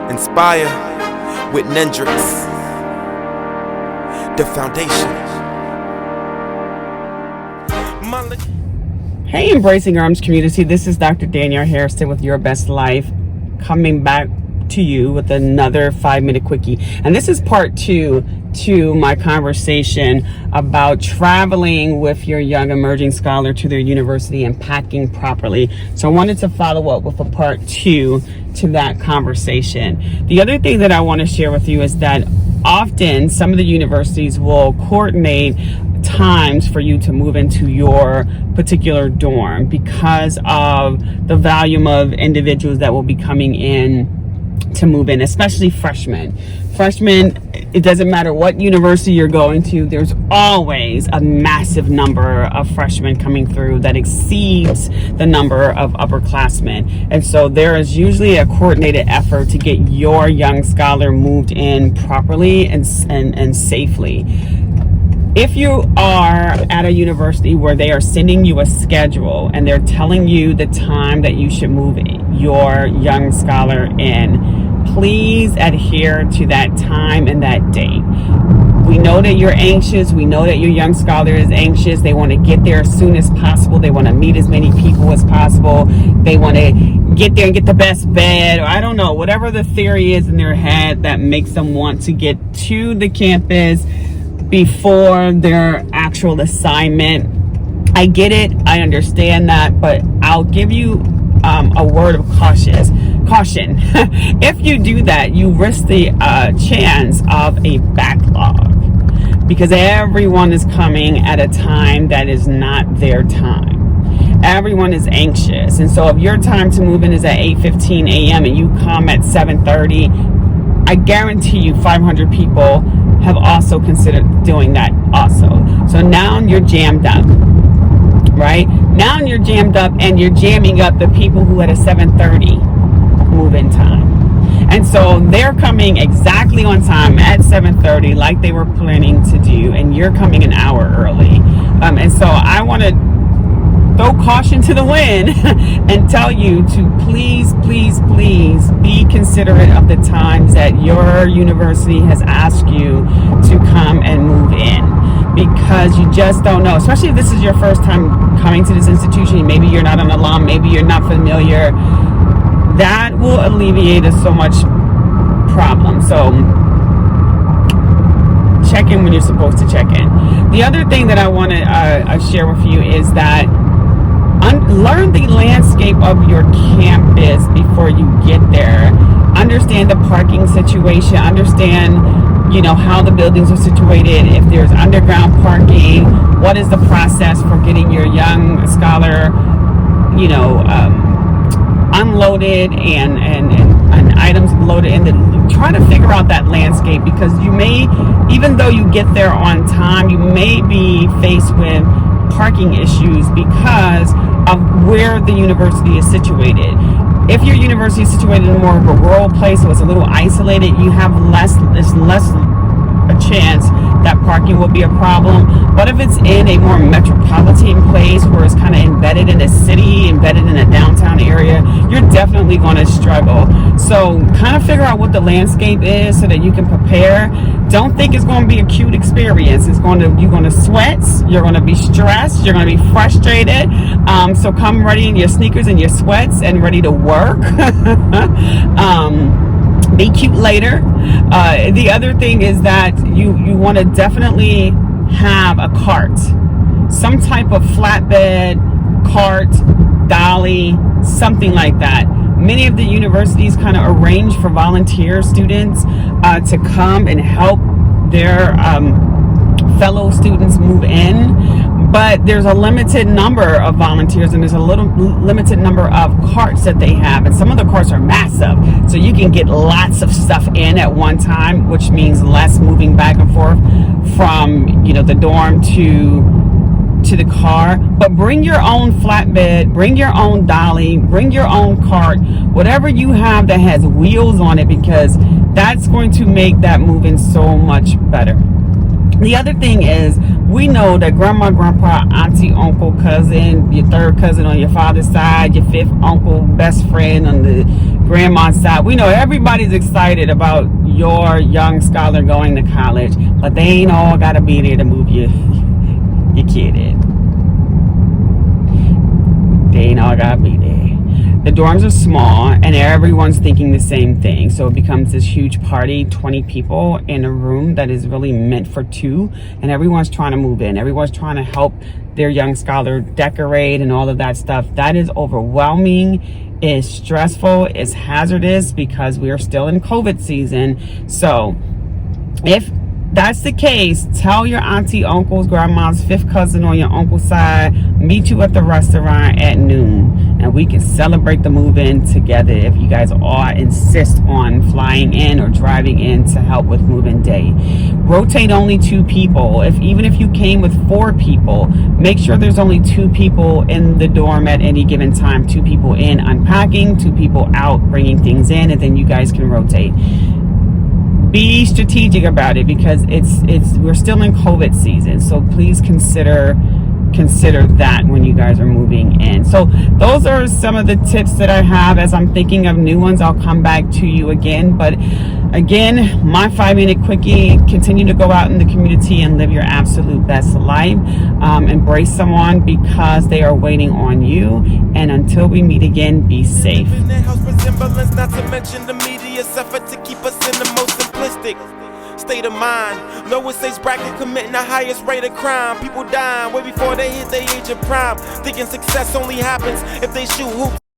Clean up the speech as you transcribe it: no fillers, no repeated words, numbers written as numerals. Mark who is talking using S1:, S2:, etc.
S1: Inspire with Nendrix, the foundation.
S2: Hey, Embracing Arms community, this is Dr. Danielle Harrison with Your Best Life, coming back to you with another 5-minute quickie. And this is part 2 to my conversation about traveling with your young emerging scholar to their university and packing properly. So I wanted to follow up with a part 2 to that conversation. The other thing that I want to share with you is that often some of the universities will coordinate times for you to move into your particular dorm because of the volume of individuals that will be coming in to move in, especially freshmen. It doesn't matter what university you're going to, there's always a massive number of freshmen coming through that exceeds the number of upperclassmen. And so there is usually a coordinated effort to get your young scholar moved in properly and safely. If you are at a university where they are sending you a schedule and they're telling you the time that you should move your young scholar in, please adhere to that time and that date. We know that you're anxious. We know that your young scholar is anxious. They want to get there as soon as possible. They want to meet as many people as possible. They want to get there and get the best bed, or I don't know, whatever the theory is in their head that makes them want to get to the campus before their actual assignment. I get it. I understand that, but I'll give you a word of caution. If you do that, you risk the chance of a backlog because everyone is coming at a time that is not their time. Everyone is anxious, and so if your time to move in is at 8:15 a.m. and you come at 7:30, I guarantee you 500 people have also considered doing that also. So now you're jammed up, right? Now you're jammed up and you're jamming up the people who had a 7:30 move-in time. And so they're coming exactly on time at 7:30 like they were planning to do, and you're coming an hour early. And so I want to throw caution to the wind and tell you to please be considerate of the times that your university has asked you to come and move in, because you just don't know, especially if this is your first time coming to this institution. Maybe you're not an alum, maybe you're not familiar. That will alleviate us so much problem. So check in when you're supposed to check in. The other thing that I want to share with you is that learn the landscape of your campus before you get there. Understand the parking situation. Understand, how the buildings are situated. If there's underground parking, what is the process for getting your young scholar, unloaded and items loaded in. Try to figure out that landscape, because you may, even though you get there on time, you may be faced with parking issues because of where the university is situated. If your university is situated in more of a rural place, so it's a little isolated, you have less a chance that parking will be a problem. But if it's in a more metropolitan place where it's kind of embedded in a city, embedded in a downtown area, you're definitely going to struggle. So kind of figure out what the landscape is so that you can prepare. Don't think it's going to be a cute experience. You're going to sweat, you're going to be stressed, you're going to be frustrated. So come ready in your sneakers and your sweats and ready to work. Be cute later. The other thing is that you want to definitely have a cart, some type of flatbed, cart, dolly, something like that. Many of the universities kind of arrange for volunteer students to come and help their fellow students move in. But there's a limited number of volunteers, and there's a limited number of carts that they have, and some of the carts are massive, so you can get lots of stuff in at one time, which means less moving back and forth from the dorm to the car. But bring your own flatbed, bring your own dolly, bring your own cart, whatever you have that has wheels on it, because that's going to make that moving so much better. The other thing is, we know that grandma, grandpa, auntie, uncle, cousin, your third cousin on your father's side, your fifth uncle, best friend on the grandma's side, we know everybody's excited about your young scholar going to college, but they ain't all got to be there to move your kid in. They ain't all got to be there. The dorms are small and everyone's thinking the same thing. So it becomes this huge party, 20 people in a room that is really meant for two. And everyone's trying to move in. Everyone's trying to help their young scholar decorate and all of that stuff. That is overwhelming. It's stressful. It's hazardous because we are still in COVID season. So if that's the case, tell your auntie, uncles, grandma's, fifth cousin on your uncle's side, meet you at the restaurant at noon, and we can celebrate the move-in together if you guys all insist on flying in or driving in to help with move-in day. Rotate only 2 people. Even if you came with 4 people, make sure there's only 2 people in the dorm at any given time. 2 people in unpacking, 2 people out bringing things in, and then you guys can rotate. Be strategic about it because we're still in COVID season, so please consider that when you guys are moving in. So those are some of the tips that I have. As I'm thinking of new ones, I'll come back to you again. But again, my 5-minute quickie: continue to go out in the community and live your absolute best life. Embrace someone because they are waiting on you. And until we meet again, be safe.
S1: Not to mention the media's effort to keep us in the most simplistic state of mind. Lowest age bracket committing the highest rate of crime. People dying way before they hit their age of prime, thinking success only happens if they shoot hoops.